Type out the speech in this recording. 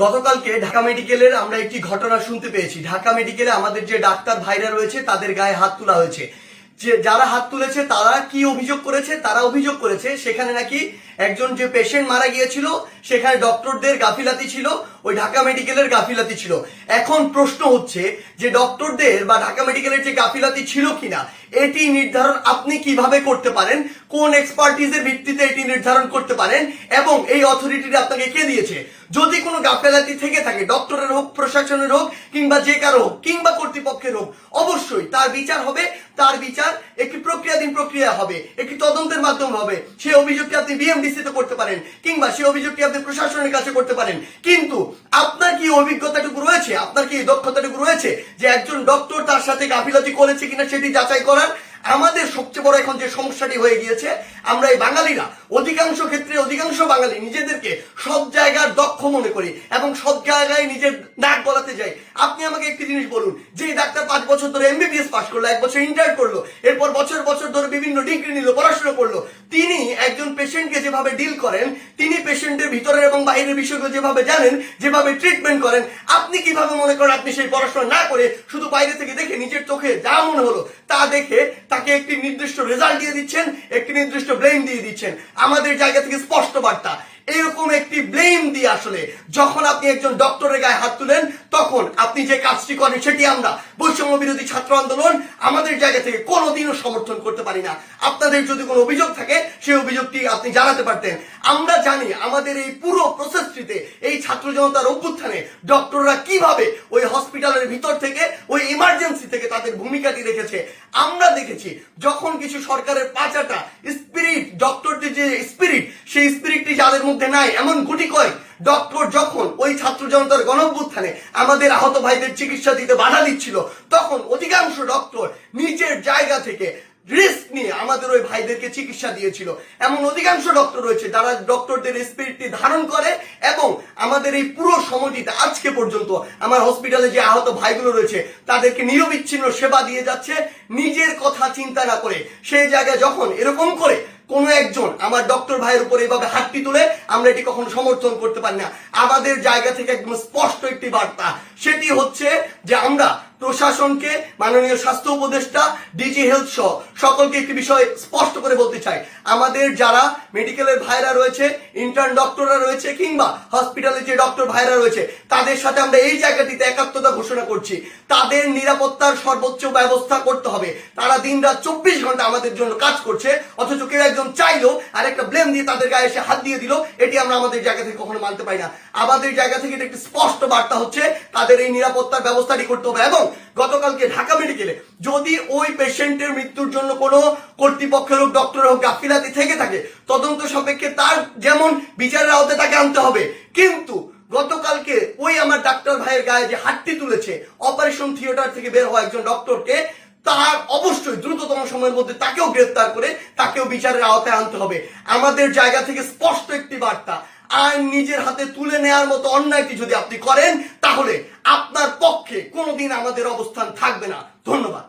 গতকালকে ঢাকা মেডিকেলের আমরা একটি ঘটনা শুনতে পেয়েছি। ঢাকা মেডিকেলে আমাদের যে ডাক্তার ভাইরা রয়েছে তাদের গায়ে হাত তোলা হয়েছে। যে যারা হাত তুলেছে তারা কি অভিযোগ করেছে? তারা অভিযোগ করেছে সেখানে নাকি একজন যে পেশেন্ট মারা গিয়েছিল সেখানে ডক্টরদের গাফিলাতি ছিল, ওই ঢাকা মেডিকেলের গাফিলাতি ছিল। এখন প্রশ্ন হচ্ছে যে ডক্টরদের বা ঢাকা মেডিকেলের যে গাফিলাতি ছিল কিনা এটি নির্ধারণ আপনি কিভাবে করতে পারেন, কোন এক্সপার্টিজের ভিত্তিতে এটি নির্ধারণ করতে পারেন এবং এই অথরিটিটা আপনাকে কে দিয়েছে? যদি কোনো গাফিলাতি থেকে থাকে, ডক্টরের হোক, প্রশাসনের হোক, কিংবা যে কারো হোক, কিংবা কর্তৃপক্ষের হোক, অবশ্যই তার বিচার হবে। তার বিচার একটি প্রক্রিয়াধীন প্রক্রিয়া হবে, একটি তদন্তের মাধ্যমে হবে। সেই অভিযোগটি আপনি বিএমডিসি তে করতে পারেন কিংবা সেই অভিযোগটি আপনি প্রশাসনের কাছে করতে পারেন। কিন্তু আপনার কি অভিজ্ঞতাটুকু রয়েছে, আপনার কি দক্ষতাটুকু রয়েছে যে একজন ডক্টর তার সাথে গাফিলতি করেছে কিনা সেটি যাচাই করার? আমাদের সবচেয়ে বড় এখন যে সমস্যাটি হয়ে গিয়েছে, আমরা এই বাঙালিরা অধিকাংশ ক্ষেত্রে অধিকাংশ বাঙালি নিজেদেরকে সব জায়গার দক্ষ মনে করি এবং সব জায়গায় নিজের নাক গলাতে যাই। আপনি আমাকে একটি জিনিস বলুন, যে ডাক্তার 5 বছর ধরে এমবিবিএস পাস করলো, 1 বছর ইন্টার্ন করলো, এরপর বছর বছর ধরে বিভিন্ন ডিগ্রি নিল, পড়াশোনা করলো, তিনি একজন পেশেন্টকে যেভাবে ডিল করেন, তিনি পেশেন্টের ভিতরের এবং বাইরের বিষয়গুলো যেভাবে জানেন, যেভাবে ট্রিটমেন্ট করেন, আপনি কিভাবে মনে করেন আপনি সেই পড়াশোনা না করে শুধু বাইরে থেকে দেখে নিজের চোখে যা মনে হলো তা দেখে তাকে একটি নির্দিষ্ট রেজাল্ট দিয়ে দিচ্ছেন, একটি নির্দিষ্ট ব্লেম দিয়ে দিচ্ছেন? আমাদের জায়গা থেকে স্পষ্ট বার্তা, এরকম একটি ব্লেম দিয়ে আসলে যখন আপনি একজন ডক্টরের গায়ে হাত তুলেন তখন আপনি যে কাজটি করেন সেটি আমরা বৈষম্য বিরোধী ছাত্র আন্দোলন আমাদের জায়গা থেকে কোনোদিনও সমর্থন করতে পারি না। আপনাদের যদি কোনো অভিযোগ থাকে সেই অভিযোগটি আপনি জানাতে পারতেন। আমরা জানি আমাদের এই পুরো প্রসেসটিতে এই ছাত্র জনতার অভ্যুত্থানে ডক্টররা কিভাবে ওই হসপিটালের ভিতর থেকে ওই ইমার্জেন্সি থেকে তাদের ভূমিকাটি রেখেছে। আমরা দেখেছি যখন কিছু সরকারের পাঁচাটা স্পিরিট, ডক্টরদের যে স্পিরিট, সেই স্পিরিটটি যাদের মধ্যে নাই এমন গুটি কয়েক ডক্টর যখন ওই ছাত্র জনতার গণঅভ্যুত্থানে আমাদের আহত ভাইদের চিকিৎসা দিতে বাধা দিচ্ছিল, তখন অধিকাংশ ডক্টর নিজের জায়গা থেকে রিস্ক নিয়ে আমাদের ওই ভাইদেরকে চিকিৎসা দিয়েছিল। এমন অধিকাংশ ডক্টর রয়েছে যারা ডক্টরদের স্পিরিটটি ধারণ করে এবং আমাদের এই পুরো সময়টিতে আজকে পর্যন্ত আমার হসপিটালে যে আহত ভাইগুলো রয়েছে তাদেরকে নিরবিচ্ছিন্ন সেবা দিয়ে যাচ্ছে নিজের কথা চিন্তা না করে। সেই জায়গায় যখন এরকম করে কোনো একজন আমার ডক্টর ভাইয়ের উপর এইভাবে হাতটি তুলে, আমরা এটি কখনো সমর্থন করতে পারি না। আমাদের জায়গা থেকে একদম স্পষ্ট একটি বার্তা, সেটি হচ্ছে যে আমরা প্রশাসনকে, মাননীয় স্বাস্থ্য উপদেষ্টা, ডিজি হেলথ সহ সকলকে একটি বিষয় স্পষ্ট করে বলতে চাই, আমাদের যারা মেডিকেলের ভাইরা রয়েছে, ইন্টার্ন ডক্টররা রয়েছে, কিংবা হসপিটালে যে ডক্টর ভাইরা রয়েছে, তাদের সাথে আমরা এই জায়গাটিতে একাত্মতা ঘোষণা করছি। তাদের নিরাপত্তার সর্বোচ্চ ব্যবস্থা করতে হবে। তারা দিন রাত 24 ঘন্টা আমাদের জন্য কাজ করছে, অথচ কেউ একজন চাইলো আর একটা ব্লেম দিয়ে তাদের গায়ে এসে হাত দিয়ে দিল, এটি আমরা আমাদের জায়গা থেকে কখনো মানতে পারি না। আমাদের জায়গা থেকে একটি স্পষ্ট বার্তা হচ্ছে তাদের এই নিরাপত্তার ব্যবস্থাটি করতে হবে। এবং গতকালকে ঢাকা মেডিকেলে যদি ওই পেশেন্টের মৃত্যুর জন্য কোনো কর্তৃপক্ষের হোক, ডক্টর হোক গাফিলাতি থেকে থাকে, তদন্ত সাপেক্ষে তার যেমন বিচারের আওতায় তাকে আনতে হবে। কিন্তু গতকালকে ওই আমার ডাক্তার ভাইয়ের গায়ে যে হাতটি তুলেছে, অপারেশন থিয়েটার থেকে বের হওয়া একজন ডক্টরকে, তার অবশ্যই দ্রুততম সময়ের মধ্যে তাকেও গ্রেফতার করে তাকেও বিচারের আওতায় আনতে হবে। আমাদের জায়গা থেকে স্পষ্ট একটি বার্তা, আইন নিজের হাতে তুলে নেওয়ার মতো অন্যায়টি যদি আপনি করেন তাহলে আপনার পক্ষে কোনোদিন আমাদের অবস্থান থাকবে না। ধন্যবাদ।